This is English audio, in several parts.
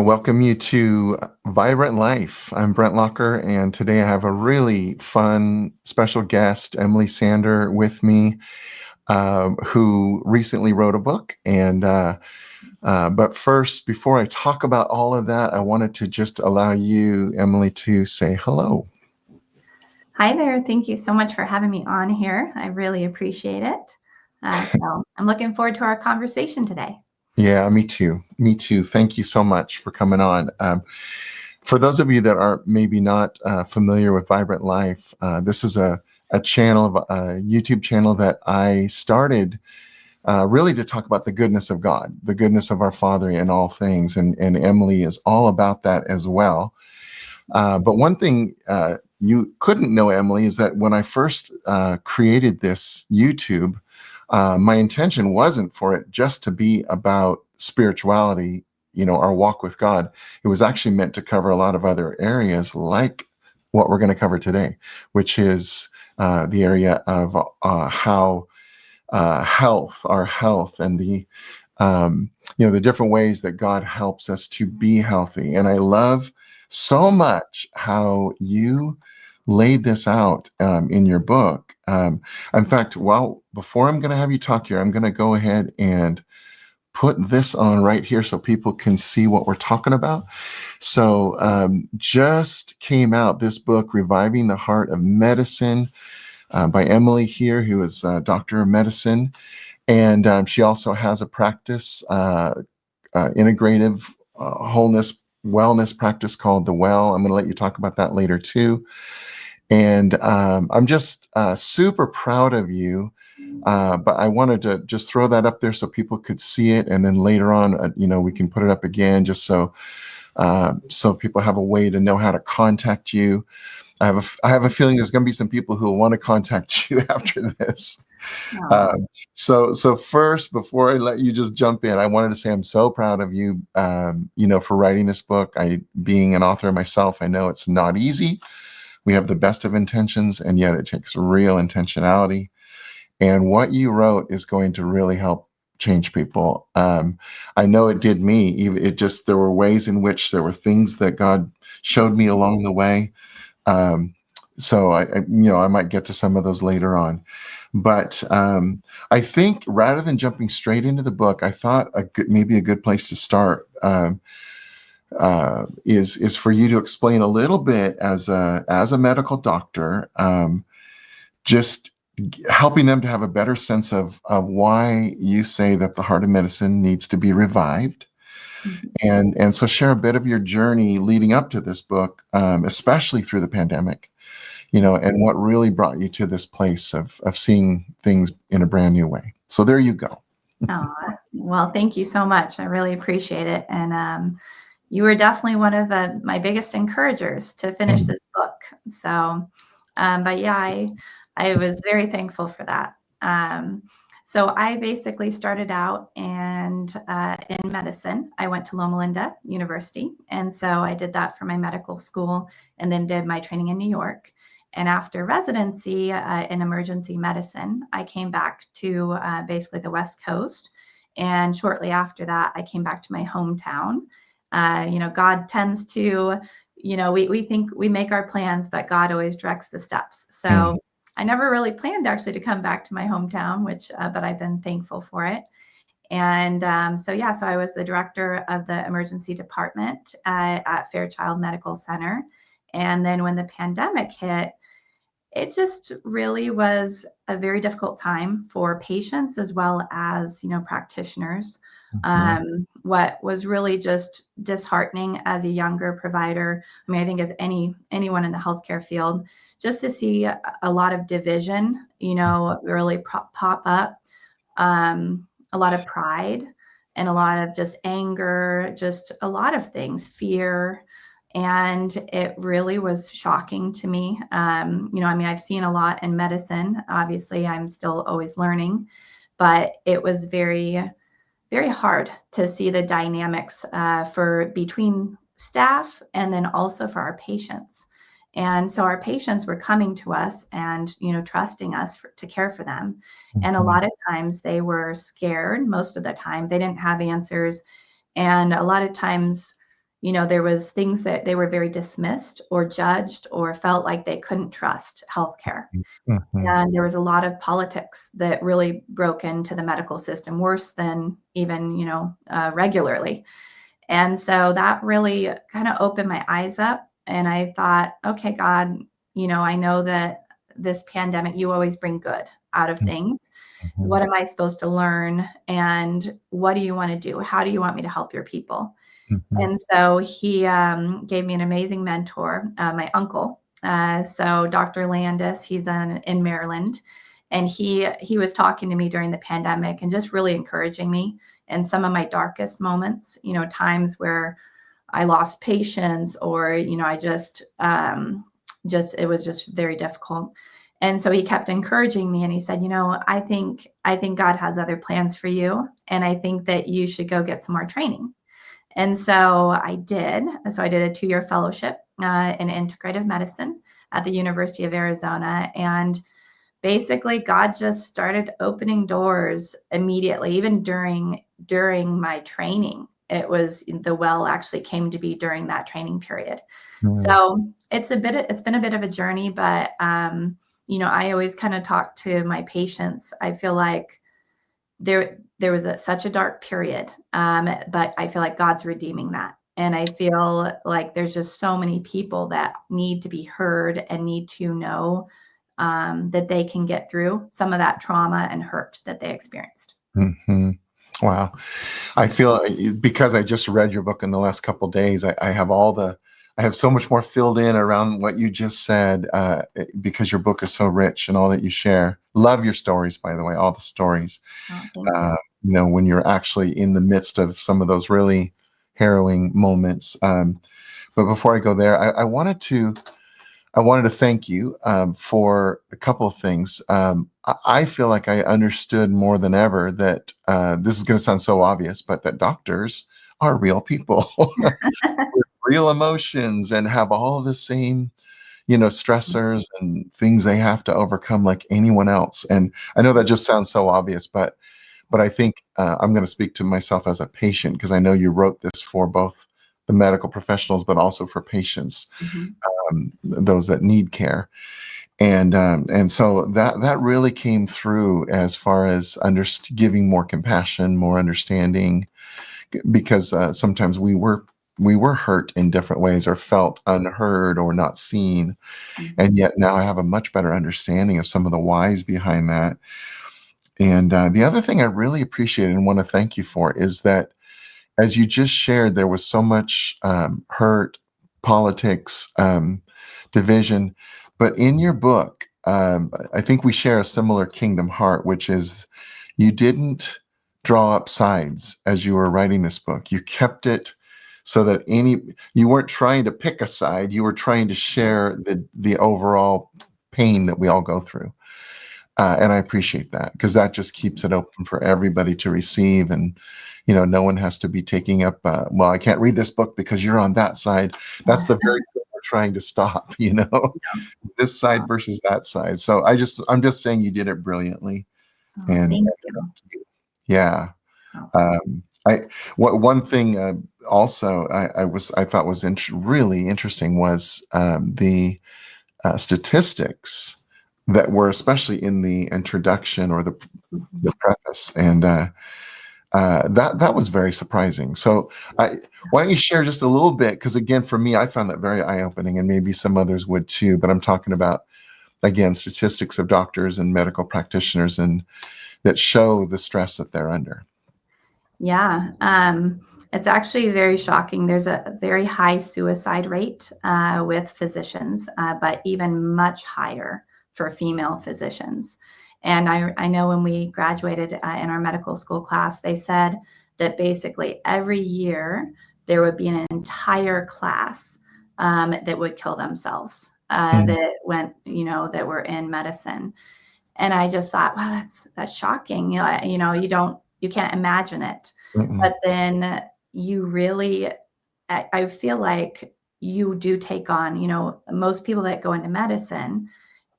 want to welcome you to Vibrant Life. I'm Brent Locker, and today I have a really fun special guest, Emily Sander, with me, who recently wrote a book. But first, before I talk about all of that, I wanted to just allow you, Emily, to say hello. Hi there. Thank you so much for having me on here. I really appreciate it. So I'm looking forward to our conversation today. Yeah, me too. Me too. Thank you so much for coming on. For those of you that are maybe not familiar with Vibrant Life, this is a channel, a YouTube channel that I started really to talk about the goodness of God, the goodness of our Father in all things. And Emily is all about that as well. But one thing you couldn't know, Emily, is that when I first created this YouTube, my intention wasn't for it just to be about spirituality, our walk with God. It was actually meant to cover a lot of other areas like what we're going to cover today, which is the area of how our health, and the different ways that God helps us to be healthy. And I love so much how you laid this out in your book. In fact, before I'm going to have you talk here, I'm going to go ahead and put this on right here so people can see what we're talking about. So just came out this book, Reviving the Heart of Medicine, by Emily here, who is a doctor of medicine. And she also has a practice, integrative wholeness wellness practice called The Well. I'm going to let you talk about that later too. And I'm just super proud of you. But I wanted to just throw that up there so people could see it, and then later on, we can put it up again, just so people have a way to know how to contact you. I have a feeling there's going to be some people who will want to contact you after this. So first, before I let you just jump in, I wanted to say I'm so proud of you, for writing this book. Being an author myself, I know it's not easy. We have the best of intentions, and yet it takes real intentionality. And what you wrote is going to really help change people. I know it did me. There were ways in which there were things that God showed me along the way. So I might get to some of those later on. But I think rather than jumping straight into the book, I thought maybe a good place to start is for you to explain a little bit as a medical doctor, just helping them to have a better sense of why you say that the heart of medicine needs to be revived. Mm-hmm. And so share a bit of your journey leading up to this book, especially through the pandemic, and what really brought you to this place of seeing things in a brand new way. So there you go. Well, thank you so much. I really appreciate it. And you were definitely one of my biggest encouragers to finish this book. So, but yeah, I was very thankful for that. So I basically started out in medicine. I went to Loma Linda University. And so I did that for my medical school and then did my training in New York. And after residency in emergency medicine, I came back to basically the West Coast. And shortly after that, I came back to my hometown. God tends to, we think we make our plans, but God always directs the steps. So I never really planned actually to come back to my hometown, but I've been thankful for it. And so I was the director of the emergency department at Fairchild Medical Center. And then when the pandemic hit, it just really was a very difficult time for patients as well as, practitioners. What was really just disheartening as a younger provider, I mean, I think as anyone in the healthcare field, just to see a lot of division, really pop up, a lot of pride and a lot of just anger, just a lot of things, fear. And it really was shocking to me. I've seen a lot in medicine. Obviously, I'm still always learning, but it was very, very hard to see the dynamics between staff and then also for our patients. And so our patients were coming to us and, trusting us to care for them. And a lot of times they were scared. Most of the time they didn't have answers. And a lot of times, there was things that they were very dismissed or judged or felt like they couldn't trust healthcare. Mhm. And there was a lot of politics that really broke into the medical system, worse than even, regularly. And so that really kind of opened my eyes up. And I thought, okay, God, I know that this pandemic, you always bring good out of things. Mhm. What am I supposed to learn? And what do you want to do? How do you want me to help your people? Mhm. And so he gave me an amazing mentor, my uncle. So Dr. Landis, he's in Maryland, and he was talking to me during the pandemic and just really encouraging me in some of my darkest moments. Times where I lost patience, or I just it was just very difficult. And so he kept encouraging me, and he said, I think God has other plans for you, and I think that you should go get some more training. And so I did. So I did a 2-year fellowship in integrative medicine at the University of Arizona. And basically, God just started opening doors immediately, even during my training. It was the well actually came to be during that training period. Mhm. So it's been a bit of a journey, but I always kind of talk to my patients. I feel like there was such a dark period, but I feel like God's redeeming that. And I feel like there's just so many people that need to be heard and need to know that they can get through some of that trauma and hurt that they experienced. Mhm. Wow. I feel because I just read your book in the last couple days, I have so much more filled in around what you just said, because your book is so rich and all that you share. Love your stories, by the way, all the stories. Oh, thank Uh, you. when you're actually in the midst of some of those really harrowing moments. But before I go there, I wanted to thank you for a couple of things. I feel like I understood more than ever that this is going to sound so obvious, but that doctors are real people with real emotions and have all the same, stressors and things they have to overcome like anyone else. And I know that just sounds so obvious, but I think I'm going to speak to myself as a patient because I know you wrote this for both the medical professionals, but also for patients, Mhm. those that need care. And so that really came through as far as giving more compassion, more understanding, because sometimes we were hurt in different ways or felt unheard or not seen, and Mhm. yet now I have a much better understanding of some of the whys behind that. And the other thing I really appreciate and want to thank you for is that, as you just shared, there was so much hurt, politics, division. But in your book, I think we share a similar kingdom heart, which is you didn't draw up sides as you were writing this book. You kept it so that you weren't trying to pick a side. You were trying to share the overall pain that we all go through. And I appreciate that because that just keeps it open for everybody to receive. And, no one has to be taking up, well, I can't read this book because you're on that side. That's the very thing we're trying to stop, this side versus that side. So I'm just saying you did it brilliantly. Oh, And thank you. yeah. Oh, I one thing also I thought was really interesting was the statistics that were especially in the introduction or the mhm. preface, and that was very surprising. So, why don't you share just a little bit? Because again, for me, I found that very eye opening, and maybe some others would too. But I'm talking about again statistics of doctors and medical practitioners, and that show the stress that they're under. Yeah, it's actually very shocking. There's a very high suicide rate with physicians, but even much higher for female physicians. And I know when we graduated in our medical school class, they said that basically every year there would be an entire class that would kill themselves Mm, that went, that were in medicine. And I just thought, wow, that's shocking. You can't imagine it. mm-mm. But then you really, I feel like you do take on, most people that go into medicine,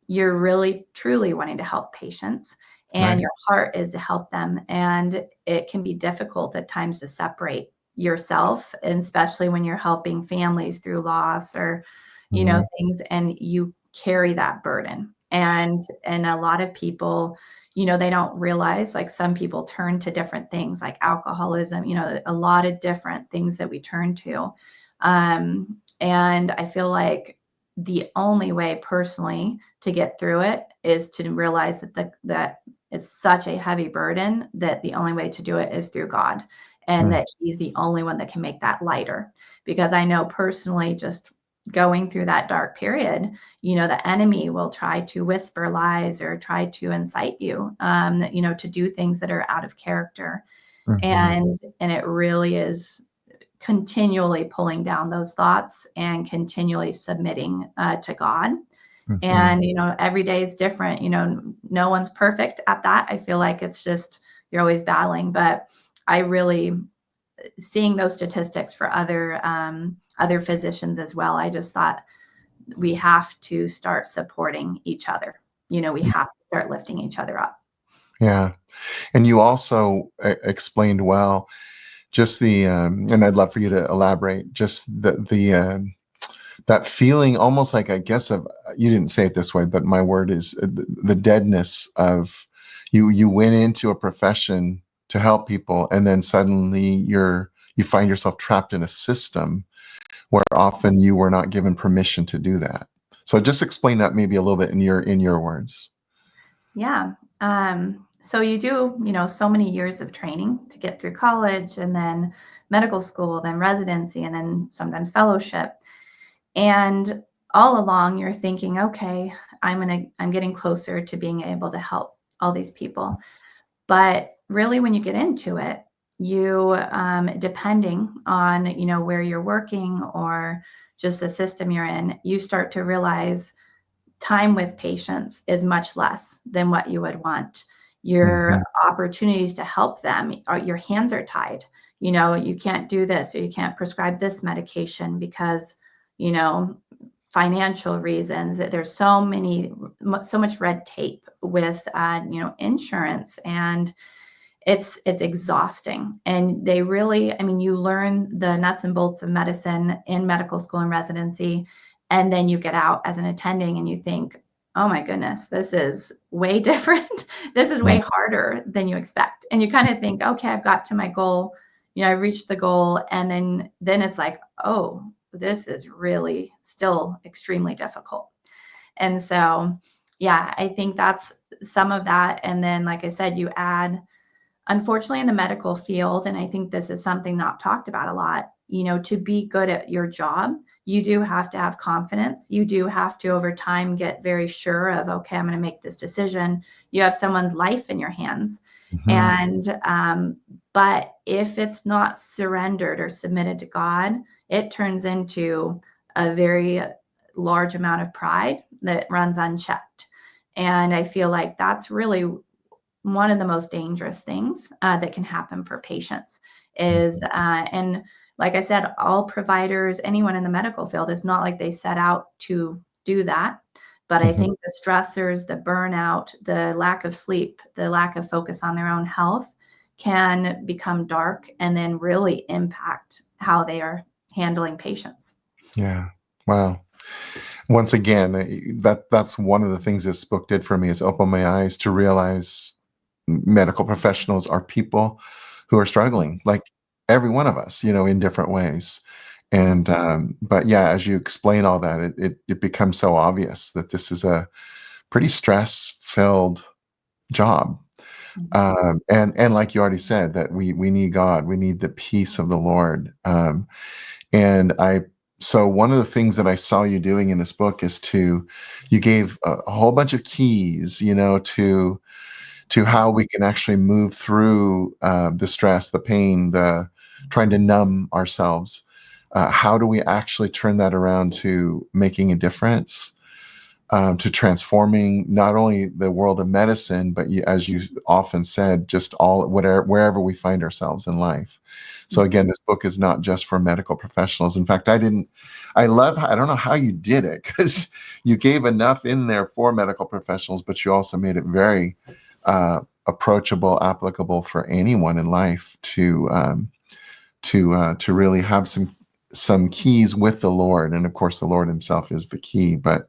you're really truly wanting to help patients, and Right. your heart is to help them. And it can be difficult at times to separate yourself, and especially when you're helping families through loss or, Mm-hmm. things, and you carry that burden. And a lot of people, they don't realize, like, some people turn to different things like alcoholism, a lot of different things that we turn to. And I feel like the only way personally to get through it is to realize that it's such a heavy burden, that the only way to do it is through God, and that he's the only one that can make that lighter. Because I know personally, just going through that dark period, the enemy will try to whisper lies or try to incite you, to do things that are out of character. Mm-hmm. And it really is continually pulling down those thoughts and continually submitting to God. Mm-hmm. And, every day is different. No one's perfect at that. I feel like it's just, you're always battling. But I really, seeing those statistics for other physicians as well, I just thought we have to start supporting each other. We have to start lifting each other up. Yeah. And you also explained well just and I'd love for you to elaborate, just that feeling, almost like, I guess, of, you didn't say it this way, but my word is the deadness of you went into a profession to help people, and then suddenly you find yourself trapped in a system where often you were not given permission to do that. So just explain that maybe a little bit in your words. Yeah. So you do, so many years of training to get through college, and then medical school, then residency, and then sometimes fellowship. And all along you're thinking, okay, I'm getting closer to being able to help all these people. But really, when you get into it, you, depending on, where you're working or just the system you're in, you start to realize time with patients is much less than what you would want. Your Mhm. opportunities to help them, your hands are tied. You can't do this, or you can't prescribe this medication because, you know, financial reasons. There's so much red tape with, insurance, and it's exhausting. And they really, I mean, you learn the nuts and bolts of medicine in medical school and residency, and then you get out as an attending and you think, oh my goodness, this is way different. This is way harder than you expect. And you kind of think, okay, I've got to my goal, I reached the goal. And then it's like, oh, this is really still extremely difficult. And so, yeah, I think that's some of that. And then, like I said, you add, unfortunately, in the medical field, and I think this is something not talked about a lot, to be good at your job, you do have to have confidence. You do have to, over time, get very sure of, okay, I'm going to make this decision. You have someone's life in your hands. Mhm. And, but if it's not surrendered or submitted to God, it turns into a very large amount of pride that runs unchecked. And I feel like that's really one of the most dangerous things that can happen for patients is, and like I said, all providers, anyone in the medical field, is not like they set out to do that. But I Mhm. think the stressors, the burnout, the lack of sleep, the lack of focus on their own health can become dark and then really impact how they are handling patients. Yeah. Wow. Once again, that's one of the things this book did for me, is open my eyes to realize medical professionals are people who are struggling, like every one of us, in different ways. And but yeah, as you explain all that, it becomes so obvious that this is a pretty stress-filled job. Mhm. And like you already said, that we need God, we need the peace of the Lord. And so one of the things that I saw you doing in this book is you gave a whole bunch of keys, to how we can actually move through the stress, the pain, the trying to numb ourselves. How do we actually turn that around to making a difference, to transforming not only the world of medicine, but as you often said, just wherever we find ourselves in life. So again, this book is not just for medical professionals. In fact, I don't know how you did it, because you gave enough in there for medical professionals, but you also made it very approachable, applicable for anyone in life to really have some keys with the Lord, and of course the Lord Himself is the key. But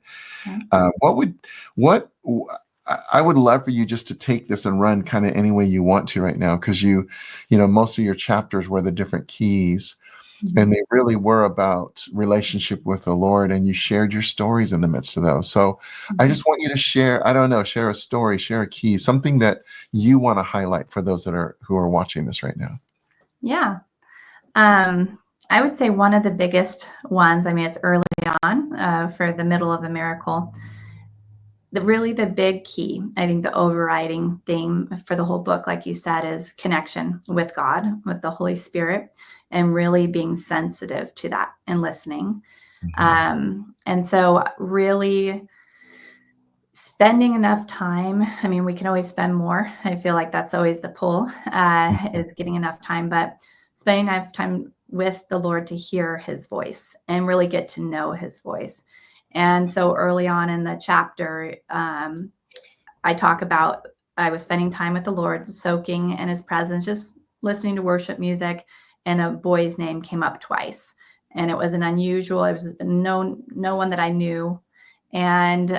what I would love for you just to take this and run kind of any way you want to right now, because most of your chapters were the different keys, and they really were about relationship with the Lord, and you shared your stories in the midst of those. So I just want you to share, I don't know, share a story, share a key, something that you want to highlight for those who are watching this right now. Yeah. I would say one of the biggest ones, I mean, it's early on for the middle of a miracle. Really the big key, I think the overriding theme for the whole book, like you said, is connection with God, with the Holy Spirit, and really being sensitive to that and listening. And so really spending enough time. I mean, we can always spend more. I feel like that's always the pull, is getting enough time, but spending enough time with the Lord to hear His voice and really get to know His voice. And so early on in the chapter, I talk about I was spending time with the Lord, soaking in His presence, just listening to worship music, and a boy's name came up twice. And it was an unusual, it was no one that I knew. And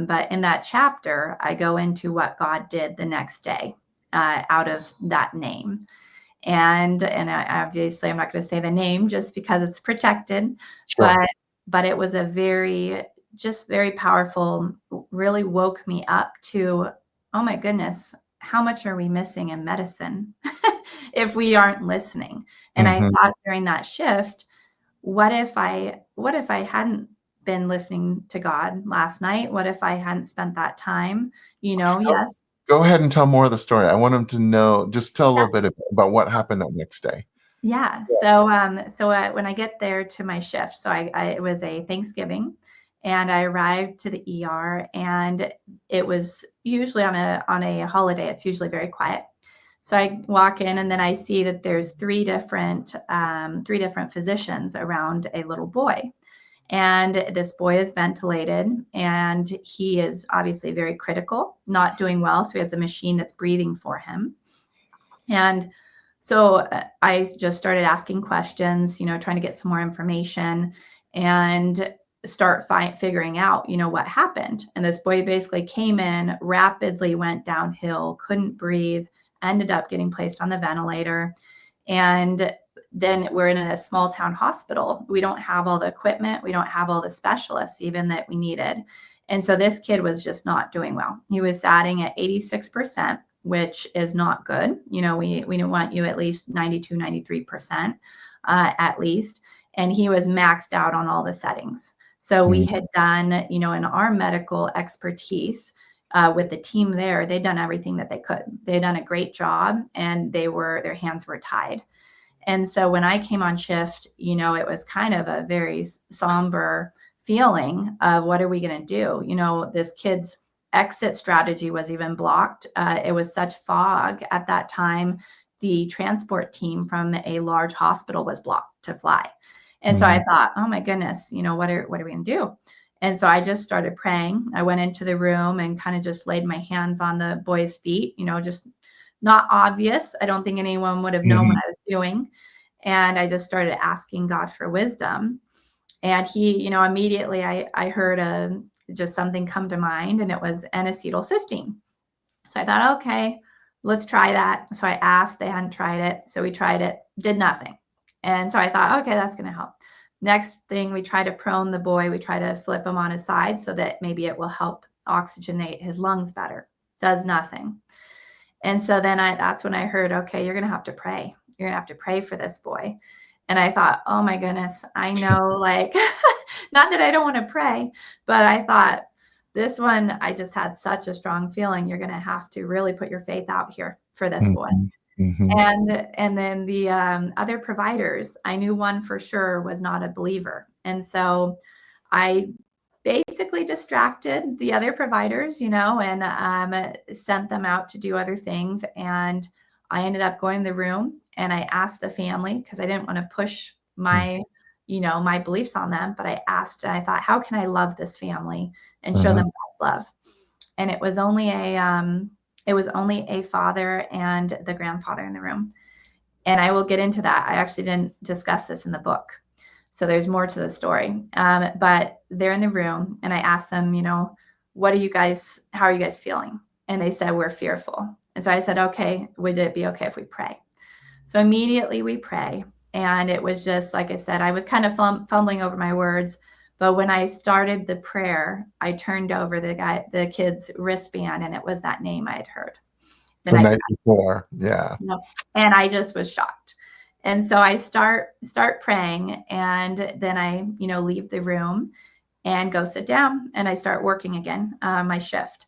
but in that chapter, I go into what God did the next day out of that name. And obviously I'm not going to say the name just because it's protected, Sure. but it was a very powerful, really woke me up to, oh my goodness, how much are we missing in medicine if we aren't listening? And I thought during that shift, what if I hadn't been listening to God last night? What if I hadn't spent that time? Yes. Go ahead and tell more of the story. I want them to know, just tell a little bit about what happened that next day. Yeah. So, when I get there to my shift, so it was a Thanksgiving, and I arrived to the ER, and it was usually on a holiday. It's usually very quiet. So I walk in, and then I see that there's three different physicians around a little boy, and this boy is ventilated, and he is obviously very critical, not doing well. So he has a machine that's breathing for him. And so I just started asking questions, trying to get some more information and start figuring out, what happened. And this boy basically came in, rapidly went downhill, couldn't breathe, ended up getting placed on the ventilator. And then we're in a small town hospital. We don't have all the equipment. We don't have all the specialists even that we needed. And so this kid was just not doing well. He was sitting at 86%, which is not good. We want you at least 92, 93% at least. And he was maxed out on all the settings. So we had done, in our medical expertise with the team there, they'd done everything that they could. They'd done a great job, and their hands were tied. And so when I came on shift, it was kind of a very somber feeling of what are we going to do? This kid's exit strategy was even blocked. It was such fog at that time. The transport team from a large hospital was blocked to fly. And so I thought, oh my goodness, what are we going to do? And so I just started praying. I went into the room and kind of just laid my hands on the boy's feet, just not obvious. I don't think anyone would have known what I was doing. And I just started asking God for wisdom. And he, immediately I heard just something come to mind, and it was N-acetylcysteine. So I thought, okay, let's try that. So I asked, they hadn't tried it. So we tried it, did nothing. And so I thought, okay, that's going to help. Next thing, we try to prone the boy. We try to flip him on his side so that maybe it will help oxygenate his lungs better. Does nothing. And so then that's when I heard, okay, you're going to have to pray. You're going to have to pray for this boy. And I thought, oh my goodness, I know, not that I don't want to pray, but I thought this one, I just had such a strong feeling. You're going to have to really put your faith out here for this boy. And then the other providers, I knew one for sure was not a believer. And so I basically distracted the other providers, and sent them out to do other things. And I ended up going to the room, and I asked the family, because I didn't want to push my beliefs on them, but I asked, and I thought, how can I love this family and show them God's love? And it was only a father and the grandfather in the room. And I will get into that. I actually didn't discuss this in the book. So there's more to the story. But they're in the room and I asked them, how are you guys feeling? And they said, we're fearful. And so I said, okay, would it be okay if we pray? So immediately we pray. And it was just, like I said, I was kind of fumbling over my words. But when I started the prayer, I turned over the kid's wristband, and it was that name I had heard The night before. Yeah. and I just was shocked. And so I start praying, and then I, leave the room and go sit down, and I start working again, my shift.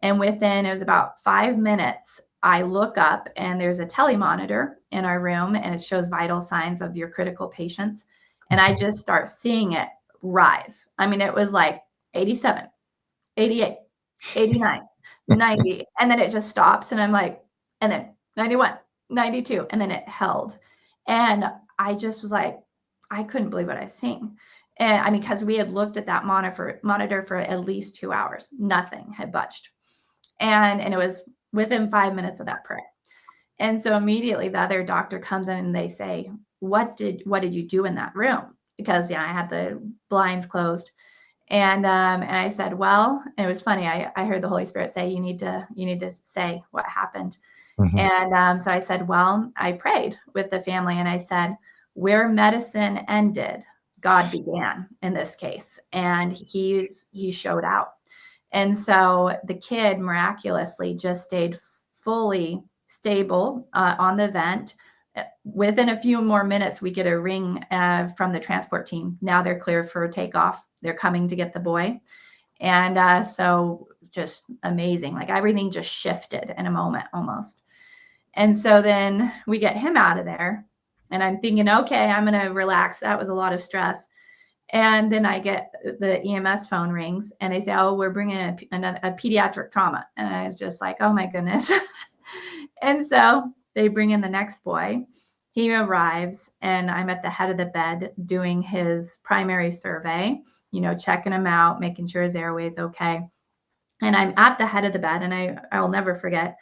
And it was about 5 minutes, I look up and there's a telemonitor in our room, and it shows vital signs of your critical patients. And I just start seeing it rise. I mean, it was like 87, 88, 89, 90. And then it just stops. And I'm like, and then 91, 92. And then it held. And I just was like, I couldn't believe what I was seeing. And I mean, because we had looked at that monitor for at least 2 hours, nothing had budged. And it was within 5 minutes of that prayer. And so immediately the other doctor comes in and they say, what did you do in that room? Because I had the blinds closed. And I said, well, and it was funny. I heard the Holy Spirit say, you need to say what happened. Mm-hmm. And so I said, well, I prayed with the family, and I said, where medicine ended, God began in this case, and he showed out. And so the kid miraculously just stayed fully stable on the vent. Within a few more minutes, we get a ring from the transport team. Now they're clear for takeoff. They're coming to get the boy. And so just amazing. Like everything just shifted in a moment almost. And so then we get him out of there. And I'm thinking, okay, I'm going to relax. That was a lot of stress. And then I get the EMS phone rings, and they say, oh, we're bringing a pediatric trauma. And I was just like, oh, my goodness. And so they bring in the next boy. He arrives, and I'm at the head of the bed doing his primary survey, checking him out, making sure his airway is okay. And I'm at the head of the bed, and I will never forget.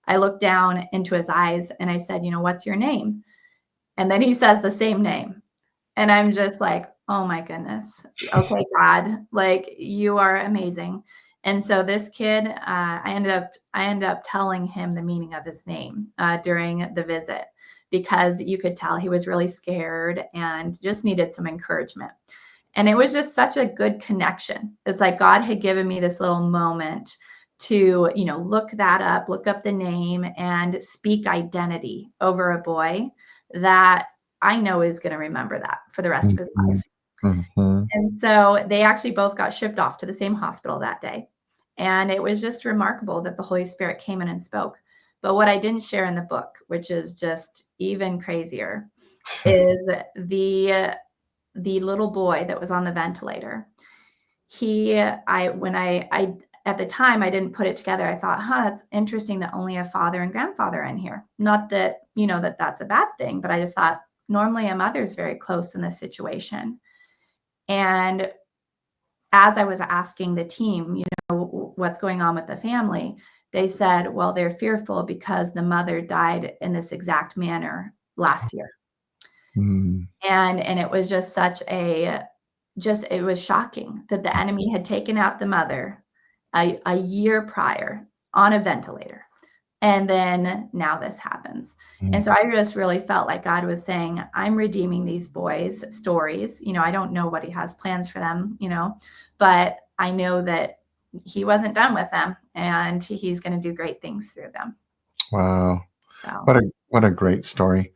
I looked down into his eyes, and I said, what's your name? And then he says the same name. And I'm just like, oh my goodness. Okay, God, like you are amazing. And so this kid, I ended up telling him the meaning of his name during the visit, because you could tell he was really scared and just needed some encouragement. And it was just such a good connection. It's like God had given me this little moment to, look up the name and speak identity over a boy that I know is going to remember that for the rest of his life. Mm-hmm. And so they actually both got shipped off to the same hospital that day. And it was just remarkable that the Holy Spirit came in and spoke. But what I didn't share in the book, which is just even crazier, is the little boy that was on the ventilator. At the time, I didn't put it together. I thought, that's interesting that only a father and grandfather are in here. Not that, that's a bad thing, but I just thought normally a mother's very close in this situation. And as I was asking the team, what's going on with the family, they said, well, they're fearful because the mother died in this exact manner last year. Mm. And it was just it was shocking that the enemy had taken out the mother a year prior on a ventilator. And then now this happens. Mm-hmm. And so I just really felt like God was saying, I'm redeeming these boys' stories. I don't know what he has plans for them, but I know that he wasn't done with them, and he's going to do great things through them. Wow. So what a great story.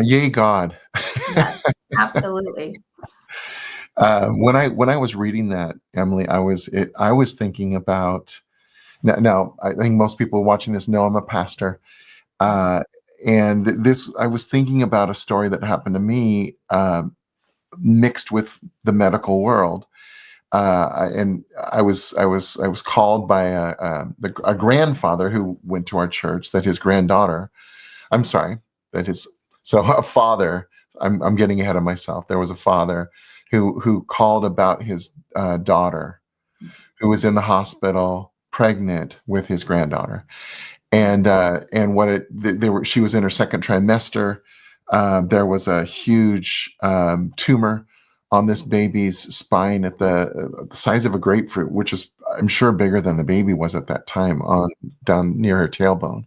Yay, God. Yes, absolutely. When I was reading that, Emily, I was thinking about, now I think most people watching this know I'm a pastor. And I was thinking about a story that happened to me, mixed with the medical world. And I was called by a grandfather who went to our church, that his granddaughter, a father, I'm getting ahead of myself. There was a father who called about his daughter, who was in the hospital pregnant with his granddaughter. and what they were, she was in her second trimester. There was a huge tumor on this baby's spine at the size of a grapefruit, which is, I'm sure, bigger than the baby was at that time, on down near her tailbone.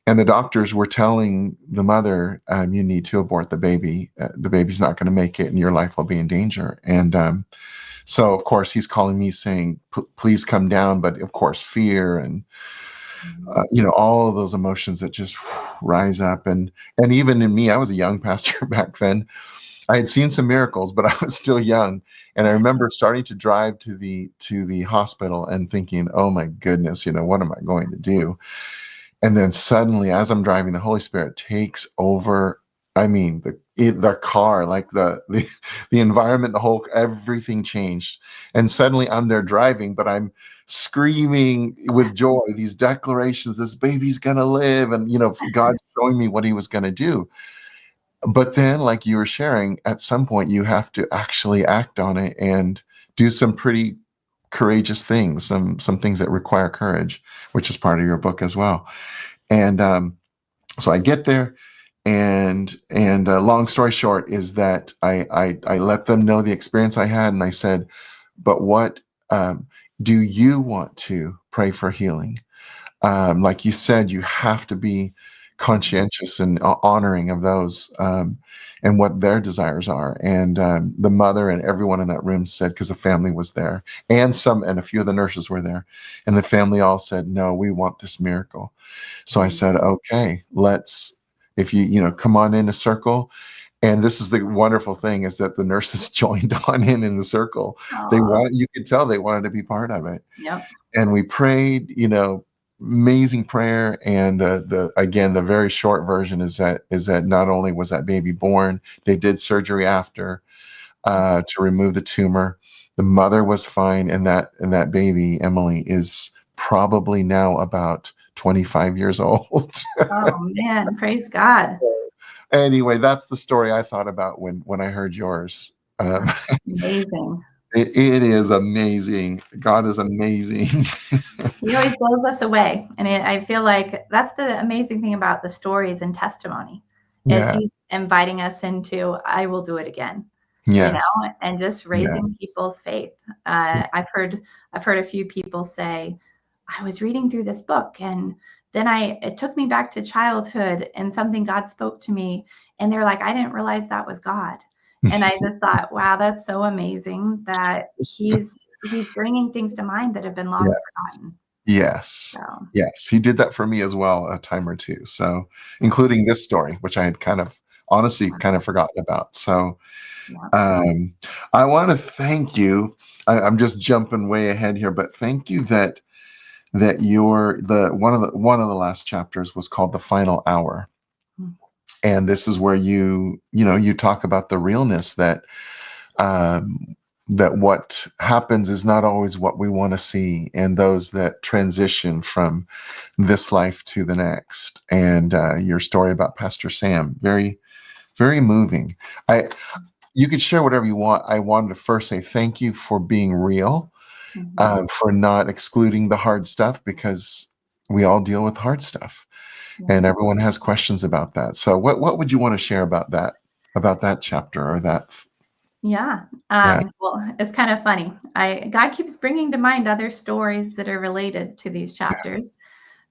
And the doctors were telling the mother, you need to abort the baby. The baby's not going to make it, and your life will be in danger. And so, of course, he's calling me saying, please come down. But of course, fear and all of those emotions that just rise up. And even in me, I was a young pastor back then. I had seen some miracles, but I was still young. And I remember starting to drive to the hospital and thinking, oh my goodness, what am I going to do? And then suddenly, as I'm driving, the Holy Spirit takes over. I mean, the car, like the environment, everything changed. And suddenly I'm there driving, but I'm screaming with joy, these declarations, this baby's going to live. And, God showing me what he was going to do. But then, like you were sharing, at some point you have to actually act on it and do some pretty courageous things, some things that require courage, which is part of your book as well. And so I get there, and long story short is that I let them know the experience I had, and I said, but what do you want to pray for healing? Like you said, you have to be conscientious and honoring of those, and what their desires are. And the mother and everyone in that room said, because the family was there, and a few of the nurses were there, and the family all said, no, we want this miracle. So I said, okay, if you come on in a circle. And this is the wonderful thing, is that the nurses joined on in the circle. You could tell they wanted to be part of it. Yep. And we prayed, amazing prayer. And again, the very short version is that not only was that baby born, they did surgery after to remove the tumor. The mother was fine, and that baby, Emily, is probably now about 25 years old. Oh man, praise God. Anyway, that's the story I thought about when I heard yours. Amazing. It is amazing. God is amazing. He always blows us away. And I feel like that's the amazing thing about the stories and testimony, is Yeah. he's inviting us into, I will do it again, Yes. and just raising people's faith. I've heard a few people say, I was reading through this book, and then it took me back to childhood, and something God spoke to me, and they're like, I didn't realize that was God. And I just thought, wow, that's so amazing that he's bringing things to mind that have been long forgotten. Yes. So, Yes. He did that for me as well a time or two. So, including this story, which I had honestly forgotten about. So, I want to thank you. I'm just jumping way ahead here, but thank you that you're one of the last chapters was called The Final Hour. And this is where you talk about the realness that that what happens is not always what we want to see, and those that transition from this life to the next. And your story about Pastor Sam, very, very moving. You could share whatever you want. I wanted to first say thank you for being real, for not excluding the hard stuff, because we all deal with hard stuff, and everyone has questions about that. So what would you want to share about that chapter, or that? Yeah. Well, it's kind of funny. God keeps bringing to mind other stories that are related to these chapters.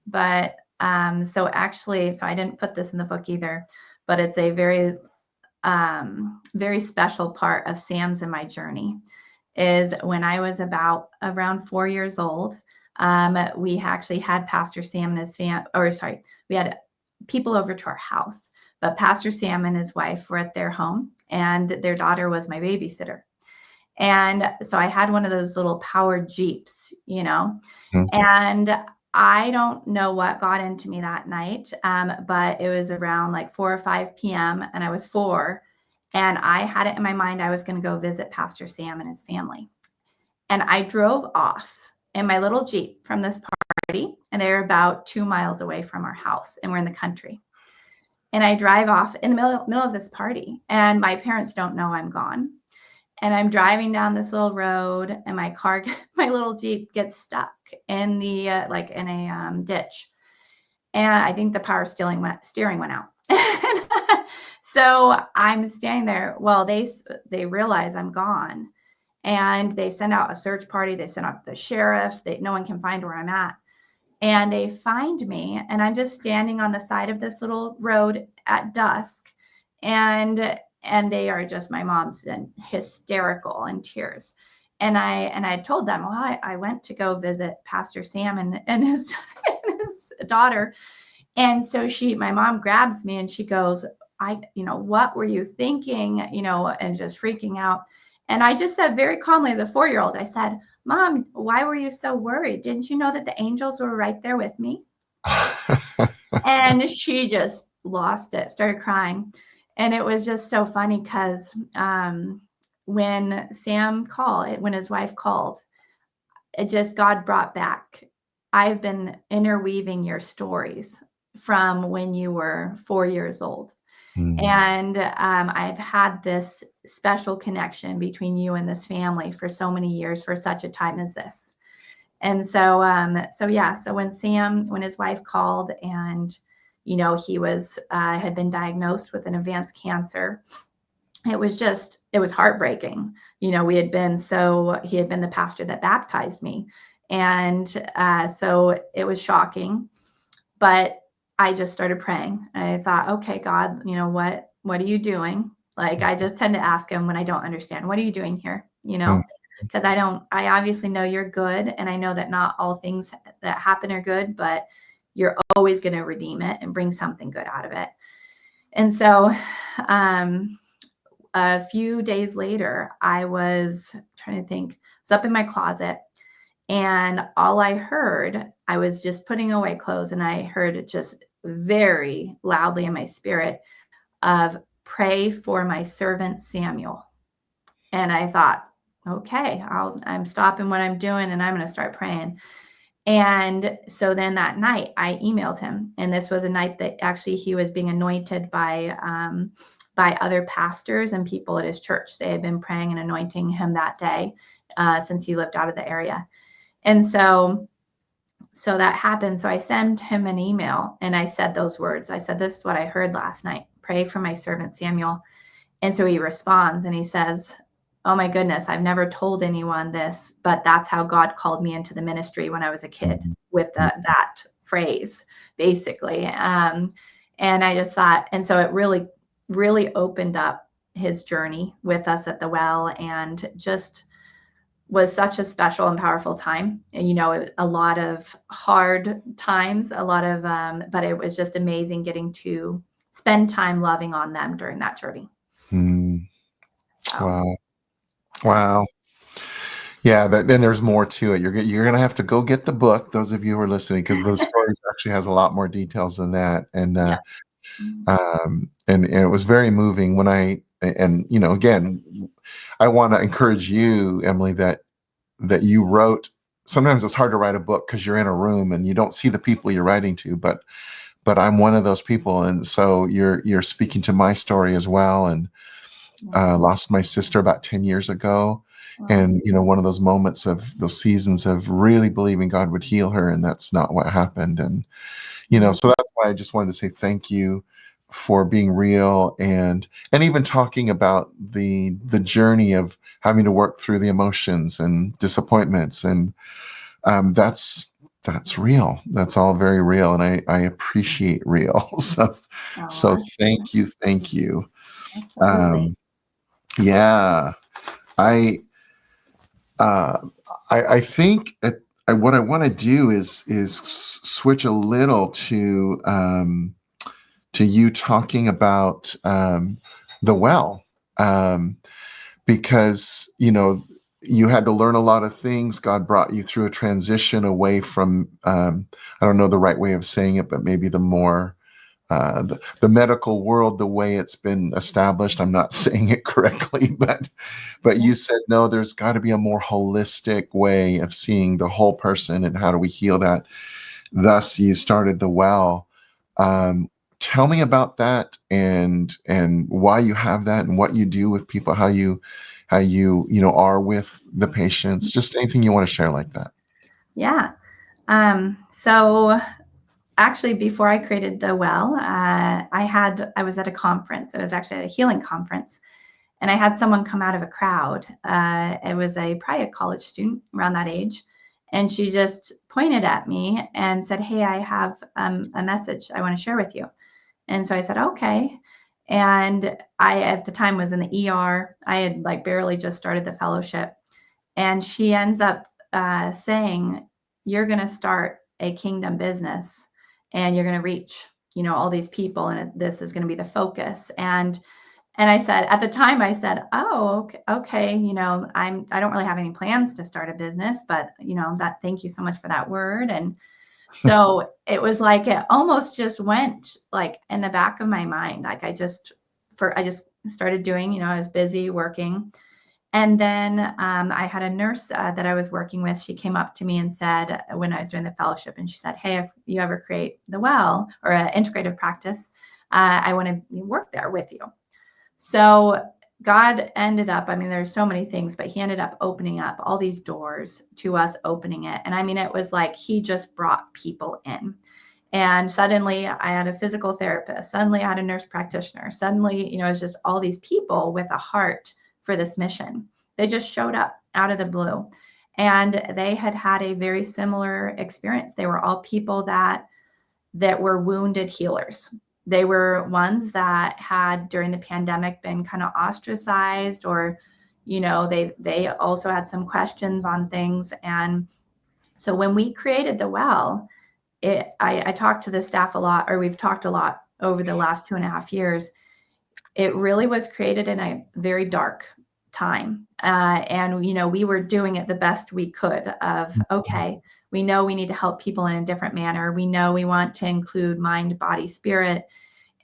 But so I didn't put this in the book either, but it's a very, very special part of Sam's and my journey. Is when I was around 4 years old, we actually had Pastor Sam and his we had people over to our house, but Pastor Sam and his wife were at their home, and their daughter was my babysitter. And so I had one of those little powered Jeeps, and I don't know what got into me that night, but it was around like 4 or 5 p.m. and I was 4, and I had it in my mind I was going to go visit Pastor Sam and his family. And I drove off in my little Jeep from this party, and they were about 2 miles away from our house, and we're in the country. And I drive off in the middle of this party, and my parents don't know I'm gone. And I'm driving down this little road, and my little Jeep gets stuck in the in a ditch. and I think the power steering went out. So I'm standing there. Well, they realize I'm gone, and they send out a search party. They send out the sheriff. No one can find where I'm at. And they find me, and I'm just standing on the side of this little road at dusk. And they are just, my mom's hysterical in tears. And I told them, well, I went to go visit Pastor Sam and his, his daughter. And so my mom grabs me and she goes, what were you thinking? And just freaking out. And I just said very calmly, as a 4-year-old, I said, Mom, why were you so worried? Didn't you know that the angels were right there with me? And she just lost it, started crying. And it was just so funny because when his wife called, it just, God brought back, I've been interweaving your stories from when you were 4 years old. And I've had this special connection between you and this family for so many years, for such a time as this. And so when his wife called, and he had been diagnosed with an advanced cancer, it was heartbreaking. He had been the pastor that baptized me, and so it was shocking. But I just started praying. I thought, okay, God, what are you doing? Like, I just tend to ask him when I don't understand, what are you doing here? Because I obviously know you're good. And I know that not all things that happen are good, but you're always going to redeem it and bring something good out of it. And so a few days later, I was trying to think, I was up in my closet, and all I heard, I was just putting away clothes, and I heard it just very loudly in my spirit of, pray for my servant Samuel. And I thought, okay, I'm stopping what I'm doing and I'm going to start praying. And so then that night I emailed him, and this was a night that actually he was being anointed by other pastors and people at his church. They had been praying and anointing him that day since he lived out of the area. And so that happened. So I sent him an email and I said those words. I said, this is what I heard last night. Pray for my servant Samuel. And so he responds and he says, oh my goodness, I've never told anyone this, but that's how God called me into the ministry when I was a kid, with that phrase, basically. And I just thought, and so it really, really opened up his journey with us at the well, and just was such a special and powerful time. And, a lot of hard times, but it was just amazing getting to spend time loving on them during that journey. So, Wow. Yeah, then there's more to it. You're going to have to go get the book, those of you who are listening, because the story actually has a lot more details than that. And and it was very moving when again, I want to encourage you, Emily, that you wrote. Sometimes it's hard to write a book because you're in a room and you don't see the people you're writing to, but I'm one of those people, and so you're speaking to my story as well. And lost my sister about 10 years ago. And, one of those moments of those seasons of really believing God would heal her, and that's not what happened. And, so that's why I just wanted to say thank you for being real, and even talking about the journey of having to work through the emotions and disappointments. And that's real. That's all very real. And I appreciate real. So thank you. Thank you. Absolutely. Yeah. I think what I want to do is switch a little to you talking about the well, because you had to learn a lot of things. God brought you through a transition away from I don't know the right way of saying it, but maybe the more the medical world, the way it's been established. I'm not saying it correctly, but you said, no, there's got to be a more holistic way of seeing the whole person, and how do we heal that? Thus, you started the well. Tell me about that, and why you have that, and what you do with people, how you are with the patients. Just anything you want to share like that. Yeah. So actually, before I created The Well, I was at a conference. It was actually at a healing conference. And I had someone come out of a crowd. It was probably a college student around that age. And she just pointed at me and said, "Hey, I have a message I want to share with you." And so I said, "Okay." And I, at the time, was in the ER. I had like barely just started the fellowship. And she ends up saying, "You're going to start a kingdom business and you're going to reach, all these people. And this is going to be the focus." And I said, at the time, I said, "Oh, okay. I don't really have any plans to start a business, but thank you so much for that word." And so it was like, it almost just went like in the back of my mind. Like I just started doing, I was busy working. And then I had a nurse that I was working with. She came up to me and said, when I was doing the fellowship, and she said, "Hey, if you ever create The Well or an integrative practice, I want to work there with you." So God ended up, I mean, there's so many things, but he ended up opening up all these doors to us opening it. And I mean, it was like he just brought people in. And suddenly I had a physical therapist. Suddenly I had a nurse practitioner. Suddenly, it was just all these people with a heart for this mission. They just showed up out of the blue. And they had had a very similar experience. They were all people that were wounded healers. They were ones that had during the pandemic been kind of ostracized, or they also had some questions on things. And so when we created The Well, I talked to the staff a lot, or we've talked a lot over the last 2.5 years. It really was created in a very dark time. And, we were doing it the best we could of, okay, we know we need to help people in a different manner. We know we want to include mind, body, spirit.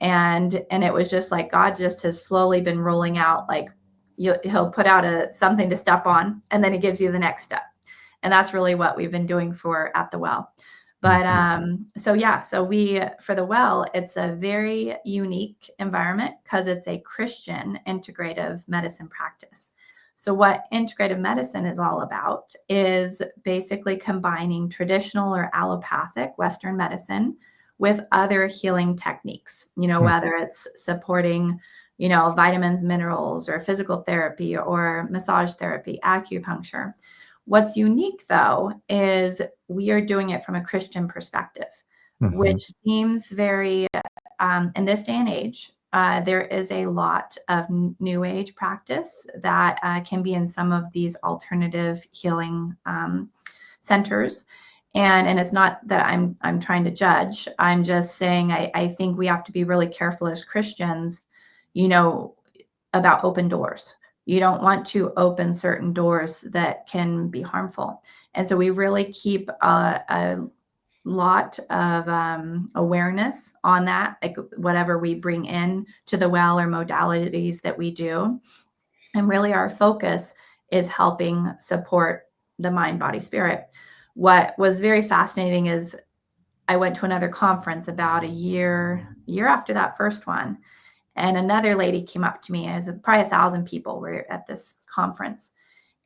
And it was just like, God just has slowly been rolling out, like he'll put out something to step on, and then he gives you the next step. And that's really what we've been doing for at The Well. But so for The Well, it's a very unique environment because it's a Christian integrative medicine practice. So what integrative medicine is all about is basically combining traditional or allopathic Western medicine with other healing techniques, whether it's supporting, vitamins, minerals, or physical therapy, or massage therapy, acupuncture. What's unique, though, is we are doing it from a Christian perspective, which seems very, in this day and age, there is a lot of new age practice that can be in some of these alternative healing centers. And it's not that I'm trying to judge. I'm just saying I think we have to be really careful as Christians, about open doors. You don't want to open certain doors that can be harmful. And so we really keep a lot of awareness on that, like whatever we bring in to The Well or modalities that we do. And really our focus is helping support the mind, body, spirit. What was very fascinating is I went to another conference about a year after that first one. And another lady came up to me, and it was probably 1,000 people were at this conference.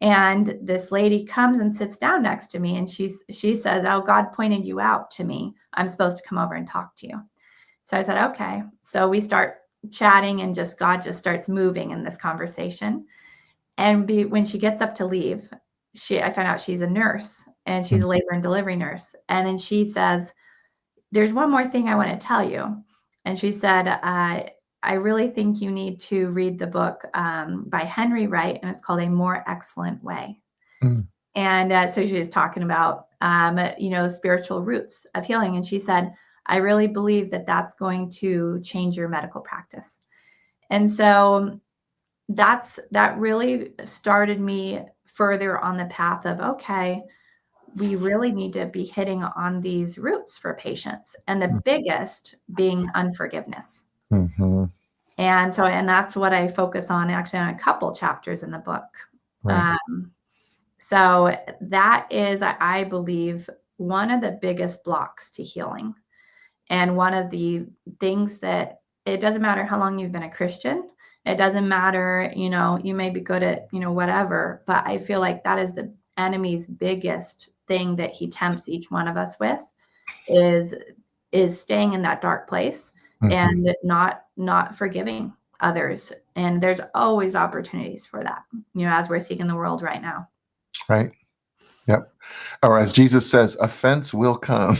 And this lady comes and sits down next to me, and she says, "Oh, God pointed you out to me. I'm supposed to come over and talk to you." So I said, "Okay." So we start chatting, and God just starts moving in this conversation. And when she gets up to leave, I find out she's a nurse, and she's a labor and delivery nurse. And then she says, "There's one more thing I want to tell you." And she said, "I really think you need to read the book by Henry Wright, and it's called A More Excellent Way." And so she was talking about, spiritual roots of healing. And she said, "I really believe that that's going to change your medical practice." And so that really started me further on the path of, okay, we really need to be hitting on these roots for patients, and the biggest being unforgiveness. And that's what I focus on, actually, on a couple chapters in the book. Right. So that is, I believe, one of the biggest blocks to healing. And one of the things that it doesn't matter how long you've been a Christian. It doesn't matter, you may be good at, whatever, but I feel like that is the enemy's biggest thing that he tempts each one of us with, is is staying in that dark place and not forgiving others. And there's always opportunities for that, as we're seeing in the world right now. Right. Yep. Or as Jesus says, offense will come.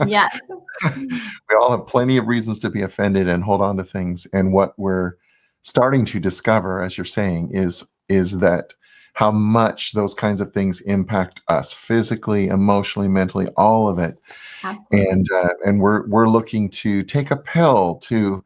Yes. We all have plenty of reasons to be offended and hold on to things. And what we're starting to discover, as you're saying, is that how much those kinds of things impact us physically, emotionally, mentally, all of it. Absolutely. And we're looking to take a pill to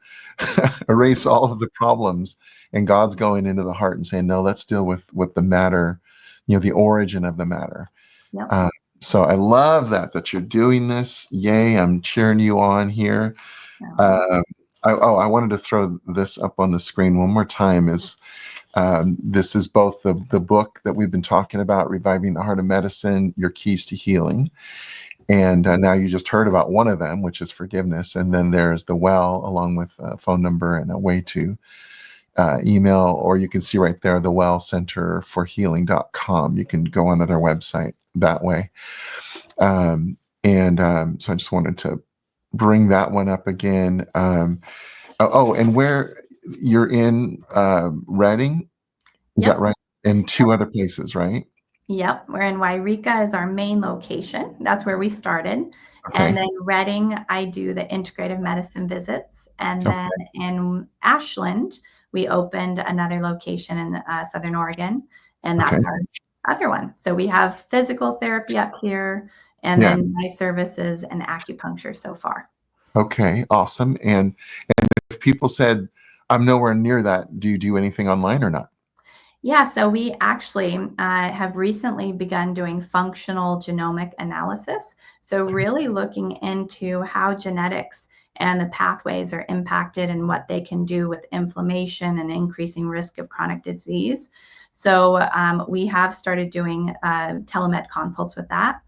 erase all of the problems. And God's going into the heart and saying, no, let's deal with the matter, the origin of the matter. Yep. So I love that you're doing this. Yay, I'm cheering you on here. No. I wanted to throw this up on the screen one more time. This is both the book that we've been talking about, Reviving the Heart of Medicine, Your Keys to Healing. And now you just heard about one of them, which is forgiveness. And then there's the well, along with a phone number and a way to email, or you can see right there, the wellcenterforhealing.com. You can go onto their website that way. So I just wanted to bring that one up again. And where you're in Reading, is that right? And two other places, right? Yep. We're in Wairika is our main location. That's where we started. Okay. And then Reading, I do the integrative medicine visits. And then in Ashland, we opened another location in Southern Oregon. And that's our other one. So we have physical therapy up here, and then my services and acupuncture so far. Okay, awesome. And if people said, I'm nowhere near that, do you do anything online or not? Yeah, so we actually have recently begun doing functional genomic analysis. So really looking into how genetics and the pathways are impacted and what they can do with inflammation and increasing risk of chronic disease. So we have started doing telemed consults with that.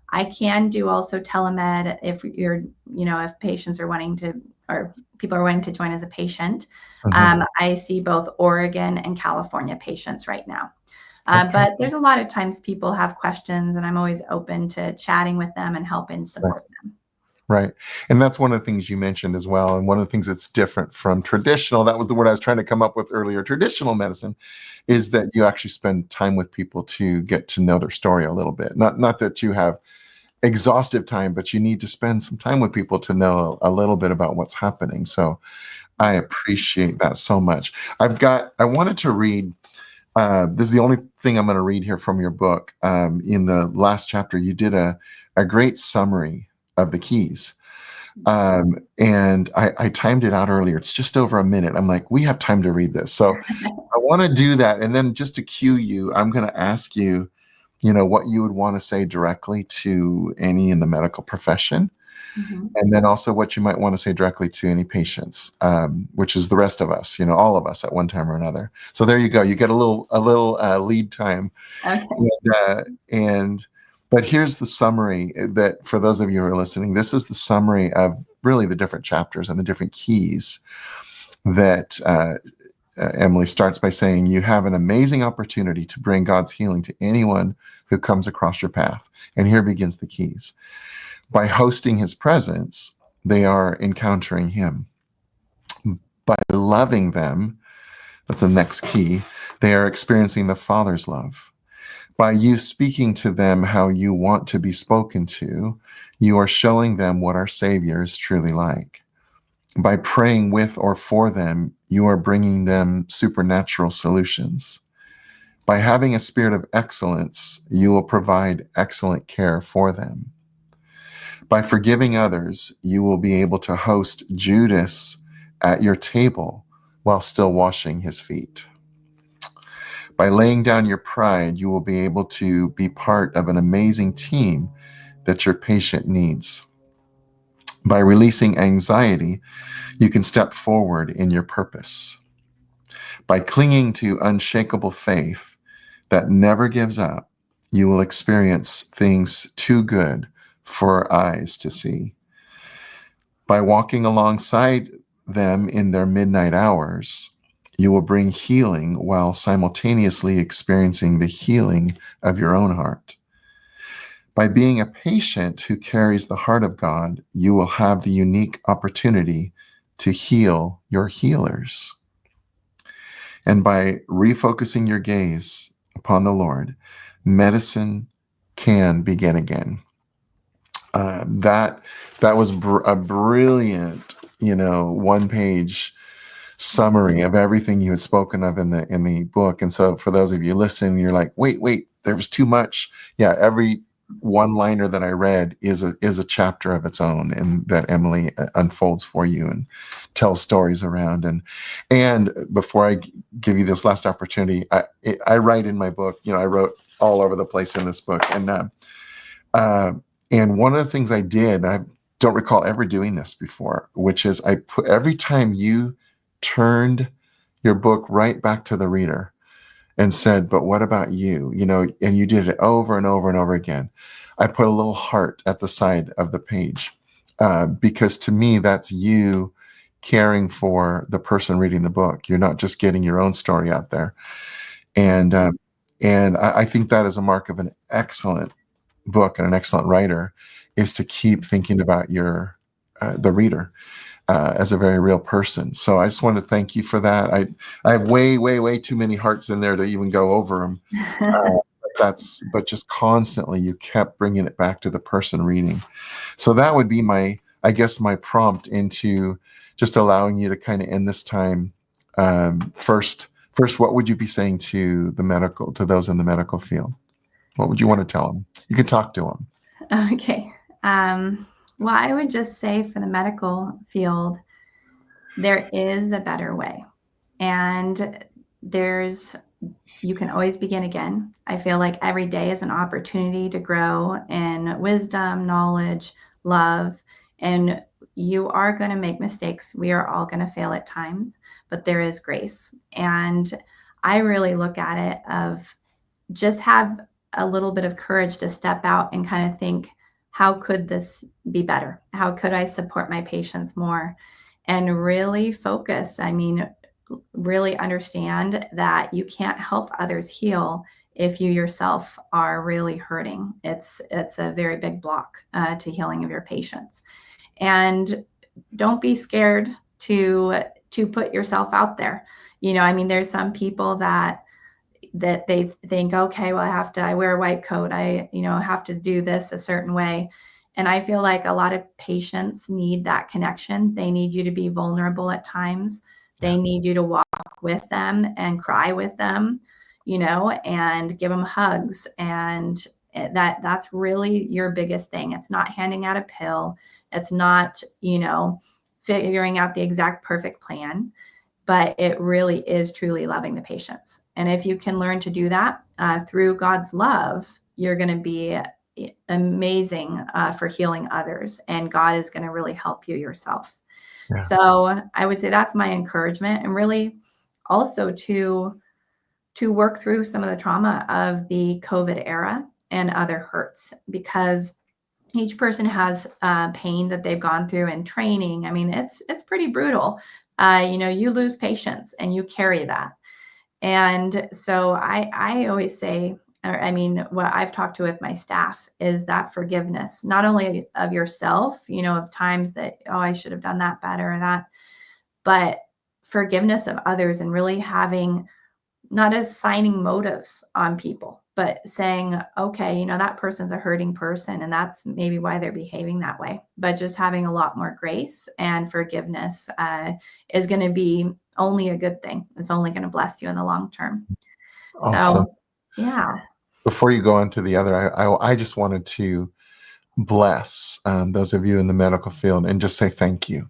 I can do also telemed if if patients are wanting to, or people are wanting to join as a patient. I see both Oregon and California patients right now. But there's a lot of times people have questions, and I'm always open to chatting with them and helping support them. Right. And that's one of the things you mentioned as well. And one of the things that's different from traditional, that was the word I was trying to come up with earlier, traditional medicine, is that you actually spend time with people to get to know their story a little bit. Not that you have exhaustive time, but you need to spend some time with people to know a little bit about what's happening. So I appreciate that so much. I wanted to read, this is the only thing I'm going to read here from your book. In the last chapter, you did a great summary of the keys. And I timed it out earlier. It's just over a minute. I'm like, we have time to read this. So I want to do that. And then just to cue you, I'm going to ask you, what you would want to say directly to any in the medical profession. And then also what you might want to say directly to any patients, which is the rest of us, all of us at one time or another. So there you go. You get a little lead time. Okay. But here's the summary that for those of you who are listening, this is the summary of really the different chapters and the different keys that Emily starts by saying, you have an amazing opportunity to bring God's healing to anyone who comes across your path. And here begins the keys. By hosting his presence, they are encountering him. By loving them, that's the next key, they are experiencing the Father's love. By you speaking to them how you want to be spoken to, you are showing them what our Savior is truly like. By praying with or for them, you are bringing them supernatural solutions. By having a spirit of excellence, you will provide excellent care for them. By forgiving others, you will be able to host Judas at your table while still washing his feet. By laying down your pride, you will be able to be part of an amazing team that your patient needs. By releasing anxiety, you can step forward in your purpose. By clinging to unshakable faith that never gives up, you will experience things too good for eyes to see. By walking alongside them in their midnight hours, you will bring healing while simultaneously experiencing the healing of your own heart. By being a patient who carries the heart of God, you will have the unique opportunity to heal your healers. And by refocusing your gaze upon the Lord, medicine can begin again. That was a brilliant, one-page summary of everything you had spoken of in the book. And so, for those of you listening, you're like, wait, there was too much. Yeah, every one-liner that I read is a chapter of its own, and that Emily unfolds for you and tells stories around. And before I give you this last opportunity, I write in my book. I wrote all over the place in this book, and one of the things I did, I don't recall ever doing this before, which is I put every time you turned your book right back to the reader and said, but what about you? And you did it over and over and over again. I put a little heart at the side of the page because to me, that's you caring for the person reading the book. You're not just getting your own story out there. And I think that is a mark of an excellent book and an excellent writer, is to keep thinking about the reader as a very real person. So I just wanted to thank you for that. I have way too many hearts in there to even go over them. But just constantly you kept bringing it back to the person reading. So that would be my prompt into just allowing you to kind of end this time. First, what would you be saying to those in the medical field? What would you want to tell them? You can talk to them. Okay. Well, I would just say for the medical field, there is a better way. And you can always begin again. I feel like every day is an opportunity to grow in wisdom, knowledge, love, and you are going to make mistakes. We are all going to fail at times, but there is grace. And I really look at it of just have a little bit of courage to step out and kind of think, how could this be better? How could I support my patients more? And really focus. I mean, really understand that you can't help others heal if you yourself are really hurting. It's a very big block to healing of your patients. And don't be scared to put yourself out there. I mean, there's some people that they think, okay, well, I wear a white coat. I have to do this a certain way. And I feel like a lot of patients need that connection. They need you to be vulnerable at times. They need you to walk with them and cry with them, and give them hugs. And that's really your biggest thing. It's not handing out a pill. It's not, figuring out the exact perfect plan, but it really is truly loving the patients. And if you can learn to do that through God's love, you're going to be amazing for healing others. And God is going to really help you yourself. Yeah. So I would say that's my encouragement, and really also to work through some of the trauma of the COVID era and other hurts, because each person has pain that they've gone through in training. I mean, it's pretty brutal. You lose patience and you carry that. And so I always say, what I've talked to with my staff is that forgiveness, not only of yourself, of times that, oh, I should have done that better or that, but forgiveness of others, and really having, not assigning motives on people, but saying, okay, that person's a hurting person and that's maybe why they're behaving that way. But just having a lot more grace and forgiveness is going to be only a good thing. It's only going to bless you in the long term. Awesome. So, yeah. Before you go on to the other, I just wanted to bless those of you in the medical field and just say thank you.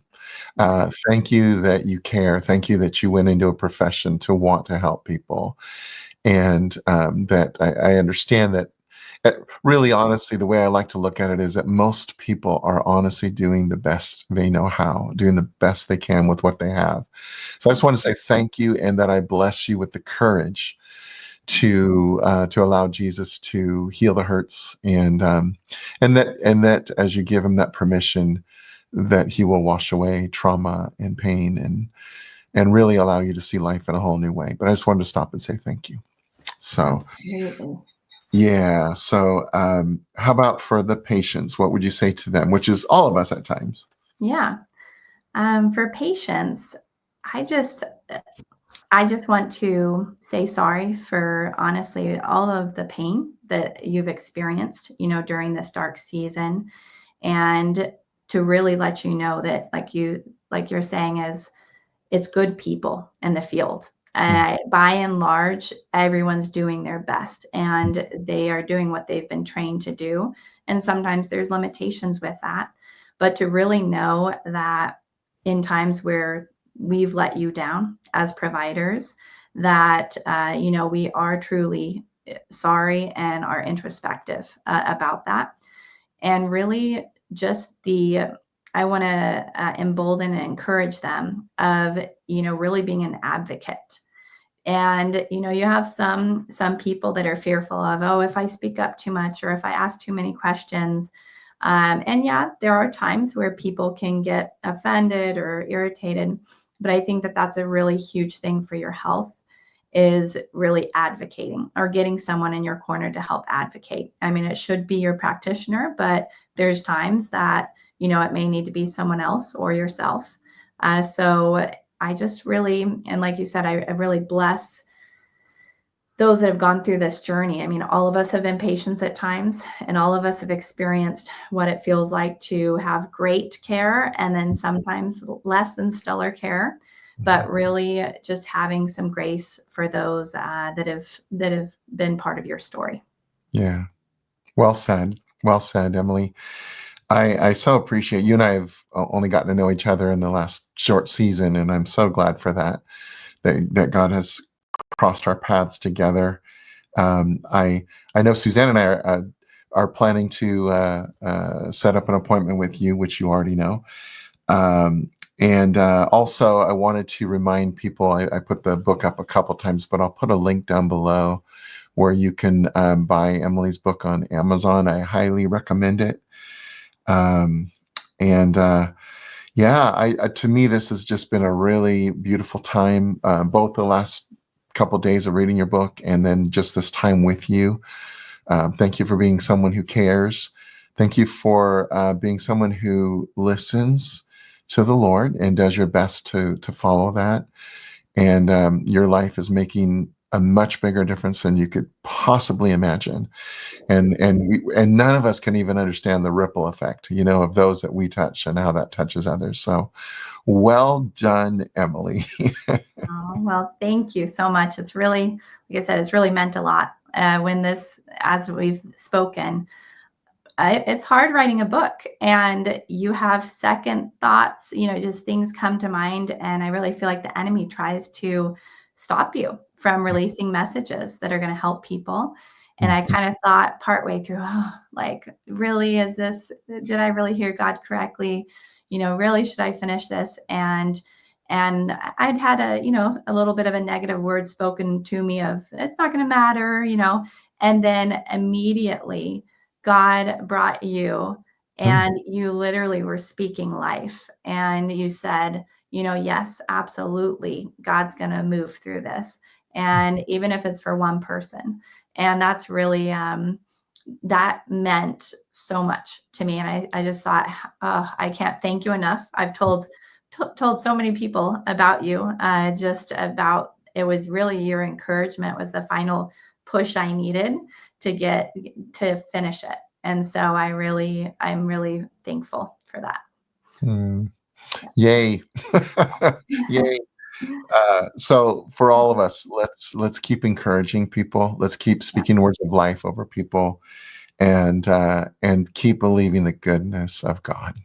Thank you that you care. Thank you that you went into a profession to want to help people. And that I understand that really, honestly, the way I like to look at it is that most people are honestly doing the best they know how, doing the best they can with what they have. So I just want to say thank you, and that I bless you with the courage to allow Jesus to heal the hurts, and that as you give him that permission, that he will wash away trauma and pain and really allow you to see life in a whole new way. But I just wanted to stop and say thank you. So, absolutely. Yeah. So, how about for the patients? What would you say to them? Which is all of us at times. Yeah. For patients, I just I just want to say sorry for honestly all of the pain that you've experienced, during this dark season, and to really let you know that, like you're saying, is it's good people in the field. Mm, By and large, everyone's doing their best and they are doing what they've been trained to do. And sometimes there's limitations with that. But to really know that in times where we've let you down as providers, that, we are truly sorry and are introspective about that. And really, just I want to embolden and encourage them of, really being an advocate. And you have some people that are fearful of, oh, if I speak up too much or if I ask too many questions. And yeah, there are times where people can get offended or irritated, but I think that that's a really huge thing for your health, is really advocating or getting someone in your corner to help advocate. I mean, it should be your practitioner, but there's times that, it may need to be someone else or yourself. So I just really, and like you said, I really bless those that have gone through this journey. I mean, all of us have been patients at times, and all of us have experienced what it feels like to have great care and then sometimes less than stellar care. mhm. But really, just having some grace for those that have been part of your story. Yeah. Well said. Well said, Emily. I so appreciate you and I have only gotten to know each other in the last short season, and I'm so glad for that, that God has crossed our paths together. I know Suzanne and I are planning to set up an appointment with you, which you already know. And also, I wanted to remind people, I put the book up a couple times, but I'll put a link down below where you can buy Emily's book on Amazon. I highly recommend it. Um, and yeah, to me, this has just been a really beautiful time, both the last couple days of reading your book and then just this time with you. Thank you for being someone who cares. Thank you for being someone who listens to the Lord and does your best to follow that. And your life is making a much bigger difference than you could possibly imagine. And none of us can even understand the ripple effect, of those that we touch and how that touches others. So, well done, Emily. Oh, well, thank you so much. It's really, like I said, it's really meant a lot when this, as we've spoken. It's hard writing a book and you have second thoughts, just things come to mind. And I really feel like the enemy tries to stop you from releasing messages that are going to help people. And I kind of thought partway through, oh, like, really, did I really hear God correctly? Really, should I finish this? And I'd had a little bit of a negative word spoken to me of, it's not going to matter, and then immediately God brought you and you literally were speaking life and you said, yes, absolutely. God's going to move through this. And even if it's for one person. And that's really, that meant so much to me. And I just thought, oh, I can't thank you enough. I've told so many people about you, just about, it was really your encouragement was the final push I needed to get to finish it. And so I'm really thankful for that. Mm. Yay. Yay. So for all of us, let's keep encouraging people. Let's keep speaking words of life over people and keep believing the goodness of God.